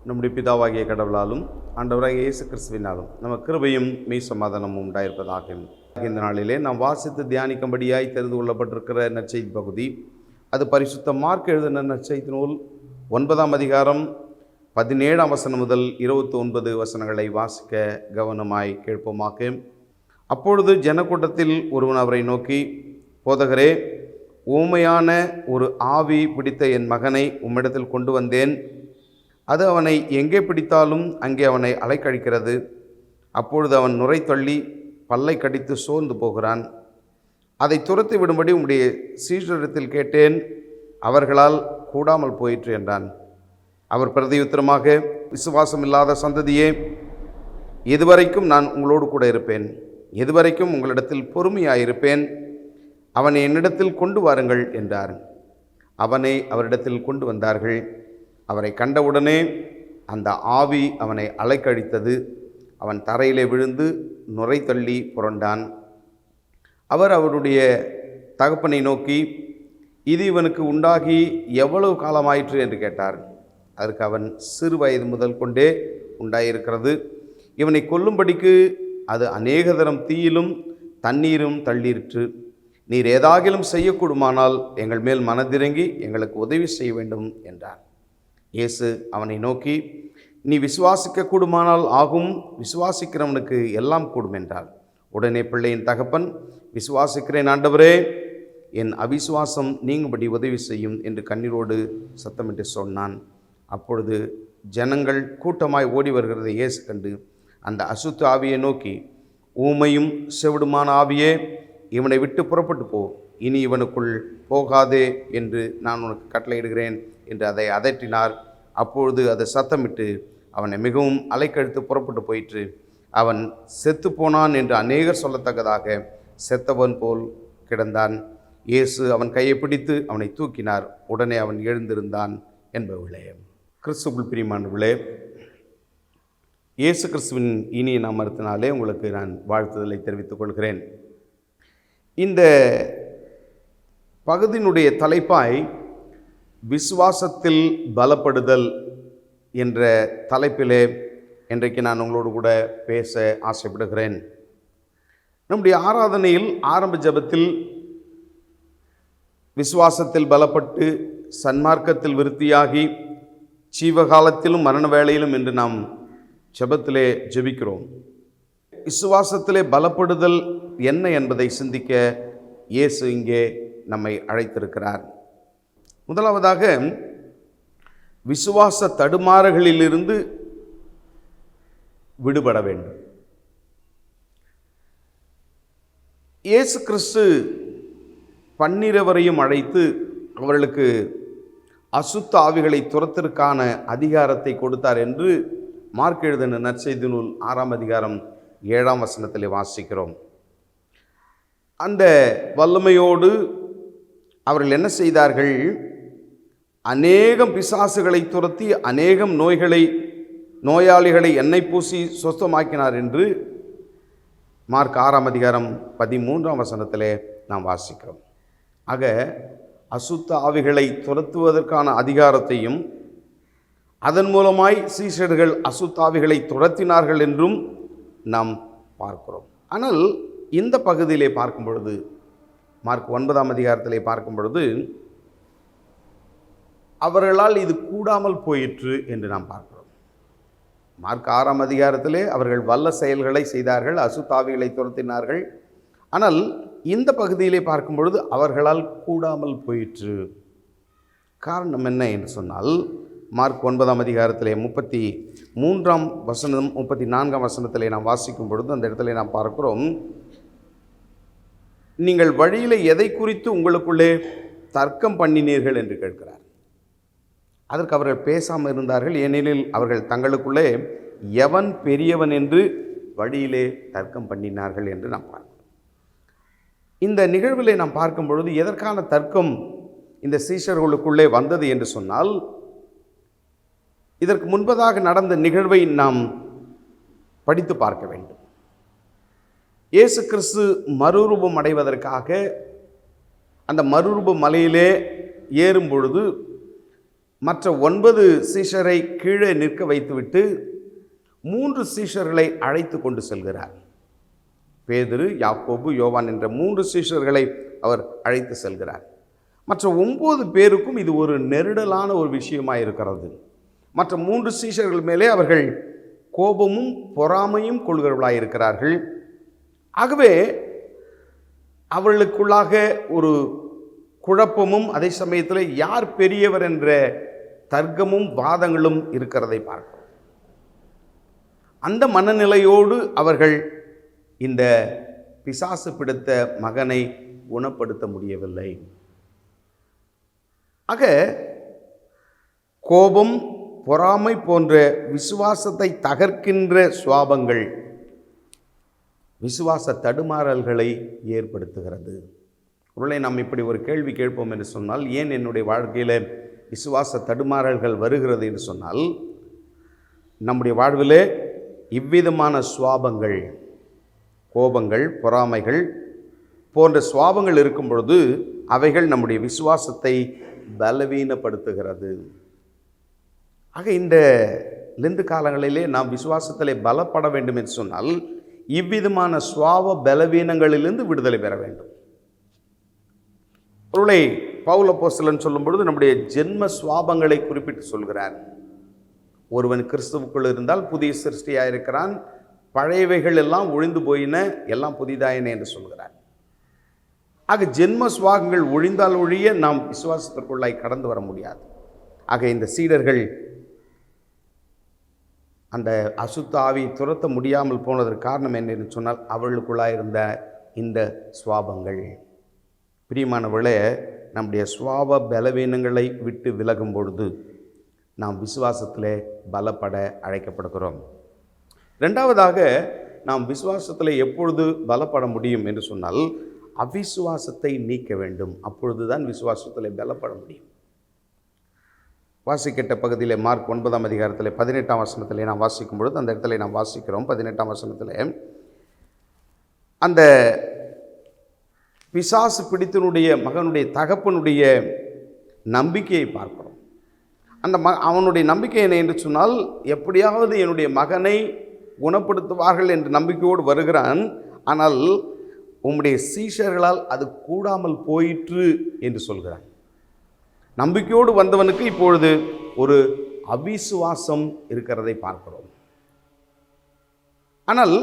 நம்முடைய பிதாவாகிய கடவுளாலும் ஆண்டவராகிய இயேசு கிறிஸ்துவினாலும் நம்ம கிருபையும் மெய் சமாதானமும் உண்டாயிருப்பதாக. இந்த நாளிலே நாம் வாசித்து தியானிக்கும்படியாய் தெரிந்து கொள்ளப்பட்டிருக்கிற நற்செய்தி பகுதி, அது பரிசுத்த மார்க் எழுதின நற்செய்தி நூல் 9ஆம் அதிகாரம் 17ஆம் வசனம் முதல் 29 வசனங்களை வாசிக்க கவனமாய் கேட்போமாக. அப்பொழுது ஜனக்கூட்டத்தில் ஒருவன் அவரை நோக்கி, போதகரே, ஊமையான ஒரு ஆவி பிடித்த என் மகனை உம்மிடத்தில் கொண்டு வந்தேன். அது அவனை எங்கே பிடித்தாலும் அங்கே அவனை அலைக்கழிக்கிறது. அப்பொழுது அவன் நுரை தள்ளி பல்லை கடித்து சோர்ந்து போகிறான். அதை துரத்தி விடும்படி உம்முடைய சீஷரிடத்தில் கேட்டேன், அவர்களால் கூடாமல் போயிற்று என்றான். அவர் பிரதியுத்தரமாக, விசுவாசம் இல்லாத சந்ததியே, எதுவரைக்கும் நான் உங்களோடு கூட இருப்பேன்? எதுவரைக்கும் உங்களிடத்தில் பொறுமையாயிருப்பேன்? அவனை என்னிடத்தில் கொண்டு வாருங்கள் என்றார். அவனை அவரிடத்தில் கொண்டு வந்தார்கள். அவரை கண்டவுடனே அந்த ஆவி அவனை அலைக்கழித்தது. அவன் தரையிலே விழுந்து நுரை தள்ளி புரண்டான். அவர் அவருடைய தகப்பனை நோக்கி, இது இவனுக்கு உண்டாகி எவ்வளவு காலமாயிற்று என்று கேட்டார். அதற்கு அவன், சிறு வயது முதல் கொண்டே உண்டாயிருக்கிறது. இவனை கொல்லும்படிக்கு அது அநேக தரம் தீயிலும் தண்ணீரும் தள்ளிற்று. நீர் ஏதாகிலும் செய்யக்கூடுமானால் எங்கள் மேல் மனதிறங்கி எங்களுக்கு உதவி செய்ய வேண்டும் என்றார். இயேசு அவனை நோக்கி, நீ விசுவாசிக்க கூடுமானால் ஆகும், விசுவாசிக்கிறவனுக்கு எல்லாம் கூடும் என்றார். உடனே பிள்ளையின் தகப்பன், விசுவாசிக்கிறேன் ஆண்டவரே, என் அவிசுவாசம் நீங்கும்படி உதவி செய்யும் என்று கண்ணீரோடு சத்தமிட்டு சொன்னான். அப்பொழுது ஜனங்கள் கூட்டமாய் ஓடி வருகிறதை இயேசு கண்டு அந்த அசுத்த ஆவியை நோக்கி, ஊமையும் செவிடுமான ஆவியே, இவனை விட்டு புறப்பட்டு போ, இனி இவனுக்குள் போகாதே என்று நான் உனக்கு கட்டளையிடுகிறேன் என்று அதை அதட்டினார். அப்பொழுது அதை சத்தமிட்டு அவனை மிகவும் அலைக்கழித்து புறப்பட்டு போயிற்று. அவன் செத்து போனான் என்று அநேகர் சொல்லத்தக்கதாக செத்தவன் போல் கிடந்தான். இயேசு அவன் கையை பிடித்து அவனை தூக்கினார். உடனே அவன் எழுந்திருந்தான் என்பவர்களே. கிறிஸ்துவுக்குள் பிரியமானவர்களே, இயேசு கிறிஸ்துவின் இனிய நாமத்தினாலே உங்களுக்கு நான் வாழ்த்துதலை தெரிவித்துக் கொள்கிறேன். இந்த பகுதியினுடைய தலைப்பாய் விசுவாசத்தில் பலப்படுதல் என்ற தலைப்பிலே இன்றைக்கு நான் உங்களோடு கூட பேச ஆசைப்படுகிறேன். நம்முடைய ஆராதனையில் ஆரம்ப ஜெபத்தில் விசுவாசத்தில் பலப்பட்டு சன்மார்க்கத்தில் விருத்தியாகி ஜீவகாலத்திலும் மரண வேளையிலும் என்று நாம் ஜெபத்திலே ஜெபிக்கிறோம். விசுவாசத்திலே பலப்படுதல் என்ன என்பதை சிந்திக்க இயேசு இங்கே நம்மை அழைத்திருக்கிறார். முதலாவதாக, விசுவாச தடுமாறுகளிலிருந்து விடுபட வேண்டும். இயேசு கிறிஸ்து 12 அழைத்து அவர்களுக்கு அசுத்த ஆவிகளை துரத்திற்கான அதிகாரத்தை கொடுத்தார் என்று மார்க் எழுதின நற்செய்தி நூல் 6ஆம் அதிகாரம் 7ஆம் வசனத்திலே வாசிக்கிறோம். அந்த வல்லமையோடு அவர்கள் என்ன செய்தார்கள்? அநேகம் பிசாசுகளை துரத்தி அநேகம் நோயாளிகளை எண்ணெய் பூசி சொஸ்தமாக்கினார் என்று மார்க் 6ஆம் அதிகாரம் 13ஆம் வசனத்திலே நாம் வாசிக்கிறோம். ஆக அசுத்த ஆவிகளை துரத்துவதற்கான அதிகாரத்தையும் அதன் மூலமாய் சீஷர்கள் அசுத்த ஆவிகளை துரத்தினார்கள் என்றும் நாம் பார்க்கிறோம். ஆனால் இந்த பகுதியிலே பார்க்கும் பொழுது, மார்க் 9ஆம் அதிகாரத்திலே பார்க்கும் பொழுது, அவர்களால் இது கூடாமல் போயிற்று என்று நாம் பார்க்கிறோம். மார்க் 6ஆம் அதிகாரத்திலே அவர்கள் வல்ல செயல்களை செய்தார்கள், அசுத்தாவிகளை துரத்தினார்கள். ஆனால் இந்த பகுதியிலே பார்க்கும் பொழுது அவர்களால் கூடாமல் போயிற்று. காரணம் என்ன என்று சொன்னால், மார்க் 9ஆம் அதிகாரத்திலே 33ஆம் வசனம் 34ஆம் வசனத்திலே நாம் வாசிக்கும் பொழுது அந்த இடத்துல நாம் பார்க்கிறோம், நீங்கள் வழியில் எதை குறித்து உங்களுக்குள்ளே தர்க்கம் பண்ணினீர்கள் என்று கேட்கிறார். அதற்கு அவர்கள் பேசாமல் இருந்தார்கள். ஏனெனில் அவர்கள் தங்களுக்குள்ளே எவன் பெரியவன் என்று வழியிலே தர்க்கம் பண்ணினார்கள் என்று நாம் பார்க்கிறோம். இந்த நிகழ்விலே நாம் பார்க்கும் பொழுது எதற்கான தர்க்கம் இந்த சீஷர்களுக்குள்ளே வந்தது என்று சொன்னால், இதற்கு முன்பதாக நடந்த நிகழ்வை நாம் படித்து பார்க்க வேண்டும். இயேசு கிறிஸ்து மறுரூபம் அடைவதற்காக அந்த மறுரூப மலையிலே ஏறும் பொழுது மற்ற 9 சீஷரை கீழே நிற்க வைத்துவிட்டு 3 சீஷர்களை அழைத்து கொண்டு செல்கிறார். பேதுரு, யாக்கோபு, யோவான் என்ற 3 சீஷர்களை அவர் அழைத்து செல்கிறார். மற்ற 9 பேருக்கும் இது ஒரு நெருடலான ஒரு விஷயமாக இருக்கிறது. மற்ற 3 சீஷர்கள் மேலே அவர்கள் கோபமும் பொறாமையும் கொள்கிறவர்களாக இருக்கிறார்கள். ஆகவே அவர்களுக்குள்ளாக ஒரு குழப்பமும் அதே சமயத்தில் யார் பெரியவர் என்ற தர்க்கமும் வாதங்களும் இருக்கிறதை பார்க்கிறோம். அந்த மனநிலையோடு அவர்கள் இந்த பிசாசு பிடித்த மகனை குணப்படுத்த முடியவில்லை. ஆக கோபம், பொறாமை போன்ற விசுவாசத்தை தகர்க்கின்ற சுவாபங்கள் விசுவாச தடுமாறல்களை ஏற்படுத்துகிறது. ஒருவேளை நாம் இப்படி ஒரு கேள்வி கேட்போம் என்று சொன்னால், ஏன் என்னுடைய வாழ்க்கையில் விசுவாச தடுமாறல்கள் வருகிறது என்று சொன்னால், நம்முடைய வாழ்வில் இவ்விதமான சுவாபங்கள், கோபங்கள், பொறாமைகள் போன்ற சுவாபங்கள் இருக்கும் பொழுது அவைகள் நம்முடைய விசுவாசத்தை பலவீனப்படுத்துகிறது. ஆக இந்த லெந்து காலங்களிலே நாம் விசுவாசத்திலே பலப்பட வேண்டும் என்று சொன்னால் இவ்விதமான சுவாப பலவீனங்களிலிருந்து விடுதலை பெற வேண்டும். பொருளை பவுல் அப்போஸ்தலன் சொல்லும் பொழுது நம்முடைய ஜென்ம சுவாபங்களை குறிப்பிட்டு சொல்கிறார். ஒருவன் கிறிஸ்துவுக்குள் இருந்தால் புதிய சிருஷ்டியாக இருக்கிறான், பழையவைகள் எல்லாம் ஒழிந்து போயின, எல்லாம் புதிதாயின என்று சொல்கிறார். ஆக ஜென்ம சுவாகங்கள் ஒழிந்தால் ஒழிய நாம் விசுவாசத்திற்குள்ளாய் கடந்து வர முடியாது. ஆக இந்த சீடர்கள் அந்த அசுத்த ஆவியை துரத்த முடியாமல் போனதற்கு காரணம் என்னன்னு சொன்னால் அவர்களுக்குள்ளாக இருந்த இந்த சுவாபங்கள். பிரியமானவர்களே, நம்முடைய சுவாப பலவீனங்களை விட்டு விலகும் பொழுது நாம் விசுவாசத்திலே பலப்பட அழைக்கப்படுகிறோம். ரெண்டாவதாக, நாம் விசுவாசத்தில் எப்பொழுது பலப்பட முடியும் என்று சொன்னால் அவிசுவாசத்தை நீக்க வேண்டும். அப்பொழுதுதான் விசுவாசத்தில் பலப்பட முடியும். வாசிக்கிட்ட பகுதியில் மார்க் 9ஆம் அதிகாரத்தில் 18ஆம் வசனத்தில் நாம் வாசிக்கும் பொழுது அந்த இடத்துல நாம் வாசிக்கிறோம். 18ஆம் வசனத்தில் அந்த பிசாசு பிடித்தனுடைய மகனுடைய தகப்பனுடைய நம்பிக்கையை பார்க்கிறோம். அந்த அவனுடைய நம்பிக்கை என்ன என்று சொன்னால், எப்படியாவது என்னுடைய மகனை குணப்படுத்துவார்கள் என்ற நம்பிக்கையோடு வருகிறான். ஆனால் உம்முடைய சீஷர்களால் அது கூடாமல் போயிற்று என்று சொல்கிறான். நம்பிக்கையோடு வந்தவனுக்கு இப்பொழுது ஒரு அவிசுவாசம் இருக்கிறதை பார்க்கிறோம். ஆனால்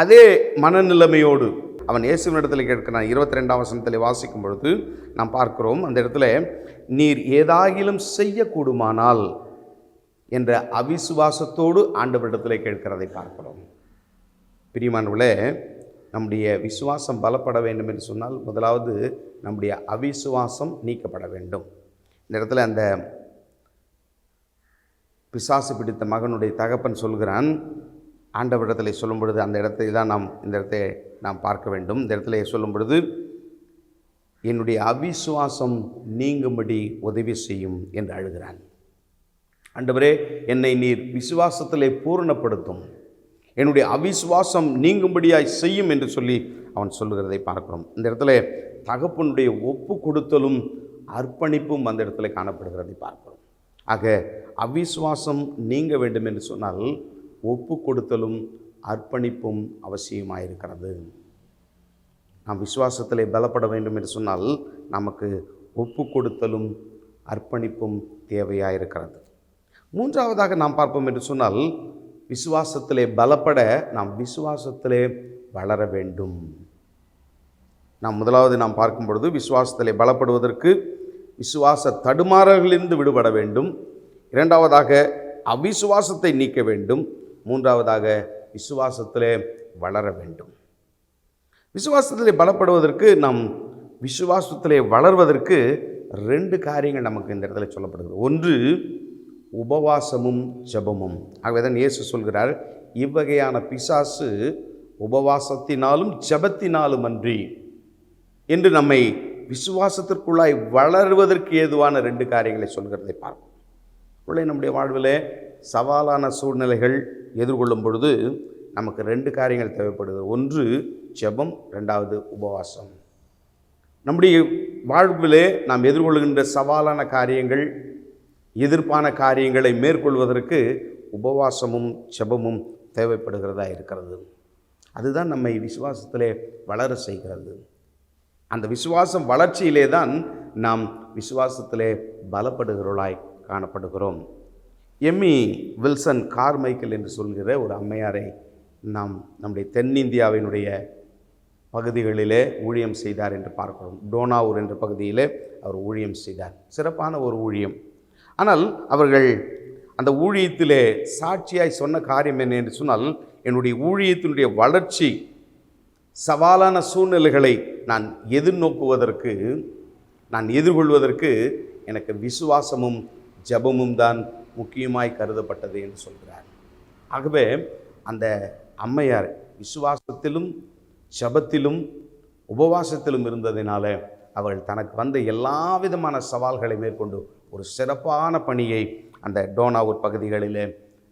அதே மனநிலைமையோடு அவன் இயேசுவினிடத்தில் கேட்கிறான். 22ஆம் வசனத்தில் வாசிக்கும் பொழுது நாம் பார்க்கிறோம், அந்த இடத்துல நீர் ஏதாகிலும் செய்யக்கூடுமானால் என்ற அவிசுவாசத்தோடு ஆண்டவரிடத்தில் கேட்கிறதை பார்க்கிறோம். பிரியமானவர்களே, நம்முடைய விசுவாசம் பலப்பட வேண்டும் என்று சொன்னால் முதலாவது நம்முடைய அவிசுவாசம் நீக்கப்பட வேண்டும். இந்த இடத்துல அந்த பிசாசு பிடித்த மகனுடைய தகப்பன் சொல்கிறான். ஆண்டவரிடத்தில் சொல்லும் பொழுது அந்த இடத்தை தான் இந்த இடத்தை நாம் பார்க்க வேண்டும். இந்த இடத்துல சொல்லும் பொழுது என்னுடைய அவிசுவாசம் நீங்கும்படி உதவி செய்யும் என்று அழுகிறான். ஆண்டவரே, என்னை நீர் விசுவாசத்திலே பூரணப்படுத்தும், என்னுடைய அவிசுவாசம் நீங்கும்படியாய் செய்யும் என்று சொல்லி அவன் சொல்லுகிறதை பார்க்கிறோம். இந்த இடத்துல தகப்பனுடைய ஒப்பு கொடுத்தலும் அர்ப்பணிப்பும் அந்த இடத்துல காணப்படுகிறதை பார்க்கிறோம். ஆக அவிசுவாசம் நீங்க வேண்டும் என்று சொன்னால் ஒப்பு கொடுத்தலும் அர்ப்பணிப்பும் அவசியமாயிருக்கிறது. நாம் விசுவாசத்திலே பலப்பட வேண்டும் என்று சொன்னால் நமக்கு ஒப்பு கொடுத்தலும் அர்ப்பணிப்பும் தேவையாயிருக்கிறது. மூன்றாவதாக நாம் பார்ப்போம் என்று சொன்னால், விசுவாசத்திலே பலப்பட நாம் விசுவாசத்திலே வளர வேண்டும். முதலாவது நாம் பார்க்கும் பொழுது விசுவாசத்திலே பலப்படுவதற்கு விசுவாச தடுமாறல்களிலிருந்து விடுபட வேண்டும். இரண்டாவதாக அவிசுவாசத்தை நீக்க வேண்டும். மூன்றாவதாக விசுவாசத்திலே வளர வேண்டும். விசுவாசத்திலே பலப்படுவதற்கு நாம் விசுவாசத்திலே வளர்வதற்கு 2 காரியங்கள் நமக்கு இந்த இடத்துல சொல்லப்படுகிறது. ஒன்று உபவாசமும் ஜெபமும். ஆகவேதான் இயேசு சொல்கிறார், இவ்வகையான பிசாசு உபவாசத்தினாலும் ஜெபத்தினாலும் அன்றி என்று நம்மை விசுவாசத்திற்குள்ளாய் வளருவதற்கு ஏதுவான 2 காரியங்களை சொல்கிறதை பார்ப்போம். உள்ளே நம்முடைய வாழ்வில் சவாலான சூழ்நிலைகள் எதிர்கொள்ளும் பொழுது நமக்கு 2 காரியங்கள் தேவைப்படுது. ஒன்று ஜெபம், ரெண்டாவது உபவாசம். நம்முடைய வாழ்விலே நாம் எதிர்கொள்கின்ற சவாலான காரியங்கள் எதிர்ப்பான காரியங்களை மேற்கொள்வதற்கு உபவாசமும் ஜெபமும் தேவைப்படுகிறதா இருக்கிறது. அதுதான் நம்மை விசுவாசத்திலே வளர செய்கிறது. அந்த விசுவாசம் வளர்ச்சியிலே தான் நாம் விசுவாசத்திலே பலப்படுகிறவர்களாய் காணப்படுகிறோம். எம்மி வில்சன் கார்மைக்கல் என்று சொல்கிற ஒரு அம்மையாரை நாம் நம்முடைய தென்னிந்தியாவினுடைய பகுதிகளிலே ஊழியம் செய்தார் என்று பார்க்கிறோம். டோனாவூர் என்ற பகுதியிலே அவர் ஊழியம் செய்தார். சிறப்பான ஒரு ஊழியம். ஆனால் அவர்கள் அந்த ஊழியத்திலே சாட்சியாய் சொன்ன காரியம் என்ன என்று சொன்னால், என்னுடைய ஊழியத்தினுடைய வளர்ச்சி சவாலான சூழ்நிலைகளை நான் எதிர்கொள்வதற்கு எனக்கு விசுவாசமும் ஜெபமும் தான் முக்கியமாய் கருதப்பட்டது என்று சொல்கிறார். ஆகவே அந்த அம்மையார் விசுவாசத்திலும் ஜெபத்திலும் உபவாசத்திலும் இருந்ததினால அவர்கள் தனக்கு வந்த எல்லா விதமான சவால்களை மேற்கொண்டு ஒரு சிறப்பான பணியை அந்த டோனாவூர் பகுதிகளிலே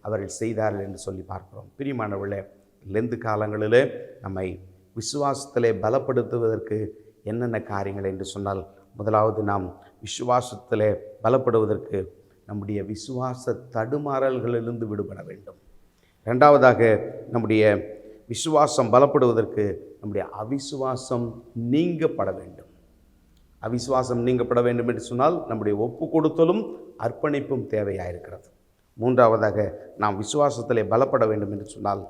அவர்கள் செய்தார்கள் என்று சொல்லி பார்க்கிறோம். பிரியமானவர்களே, லெந்து காலங்களிலே நம்மை விசுவாசத்திலே பலப்படுத்துவதற்கு என்னென்ன காரியங்கள் என்று சொன்னால், முதலாவது நாம் விசுவாசத்திலே பலப்படுவதற்கு நம்முடைய விசுவாச தடுமாறல்களிலிருந்து விடுபட வேண்டும். இரண்டாவதாக, நம்முடைய விசுவாசம் பலப்படுவதற்கு நம்முடைய அவிசுவாசம் நீங்கப்பட வேண்டும். அவிசுவாசம் நீங்கப்பட வேண்டும் என்று சொன்னால் நம்முடைய ஒப்பு கொடுத்தலும் அர்ப்பணிப்பும் தேவையாயிருக்கிறது. மூன்றாவதாக, நாம் விசுவாசத்திலே பலப்பட வேண்டும் என்று சொன்னால்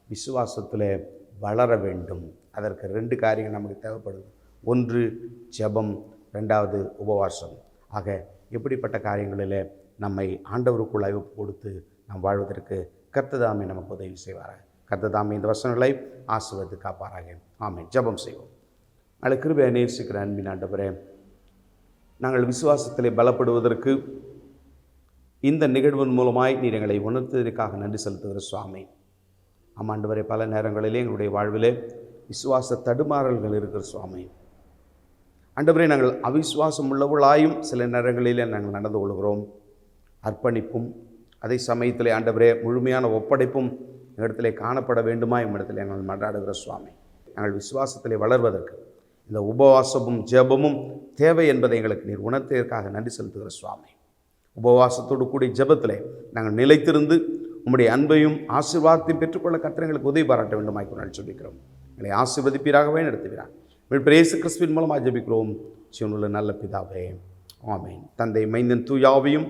விசுவாசத்திலே வளர வேண்டும். அதற்கு 2 காரியங்கள் நமக்கு தேவைப்படுது. ஒன்று ஜெபம், 2வது உபவாசம். ஆக எப்படிப்பட்ட காரியங்களிலே நம்மை ஆண்டவருக்குள்ளாய் ஒப்பு கொடுத்து நாம் வாழ்வதற்கு கர்த்ததாமே நமக்கு உதவி செய்வாராக. கர்த்ததாமே இந்த வசனங்களை ஆசீர்வதித்து காப்பாராக. ஆமென். ஜெபம் செய்வோம். நாளை கிருபையை நேசிக்கிற அன்பின் ஆண்டவரே, நாங்கள் விசுவாசத்திலே பலப்படுவதற்கு இந்த நிகழ்வின் மூலமாய் நீர் எங்களை உணர்த்ததற்காக நன்றி செலுத்துகிற சுவாமி. ஆமாண்டவரே, பல நேரங்களிலே எங்களுடைய வாழ்விலே விசுவாச தடுமாறல்கள் இருக்கிற சுவாமி. ஆண்டவரே, நாங்கள் அவிசுவாசம் உள்ளவர்களாயும் சில நேரங்களிலே நாங்கள் நடந்து கொள்கிறோம். அர்ப்பணிப்பும் அதே சமயத்திலே ஆண்டவரே முழுமையான ஒப்படைப்பும் எங்களிடத்திலே காணப்பட வேண்டுமா இடத்திலே நாங்கள் மன்றாடுகிற சுவாமி. நாங்கள் விசுவாசத்திலே வளர்வதற்கு இந்த உபவாசமும் ஜெபமும் தேவை என்பதை எங்களுக்கு நீர் உணர்த்ததற்காக நன்றி செலுத்துகிற சுவாமி. உபவாசத்தோடு கூடிய ஜெபத்திலே நாங்கள் நிலைத்திருந்து உம்முடைய அன்பையும் ஆசீர்வாதத்தையும் பெற்றுக்கொள்ள கர்த்தர் எங்களுக்கு உதவி பாராட்ட வேண்டுமாய் கொண்டு சொல்லிக்கிறோம். எங்களை ஆசீர்வதிப்பீராகவே நடத்துகிறார். இயேசு கிறிஸ்துவின் மூலமாக ஜெபிக்கிறோம் ஜீவனுள்ள நல்ல பிதாவே, ஆமென். தந்தை, மைந்தன், தூயாவியும்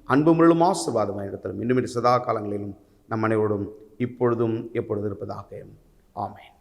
அன்புமுள்ளும் ஆசீர்வாதமாக இடத்திலும் இன்னும் சதா காலங்களிலும் நம் அனைவரோடும் இப்பொழுதும் எப்பொழுதும் இருப்பதாக, ஆமென்.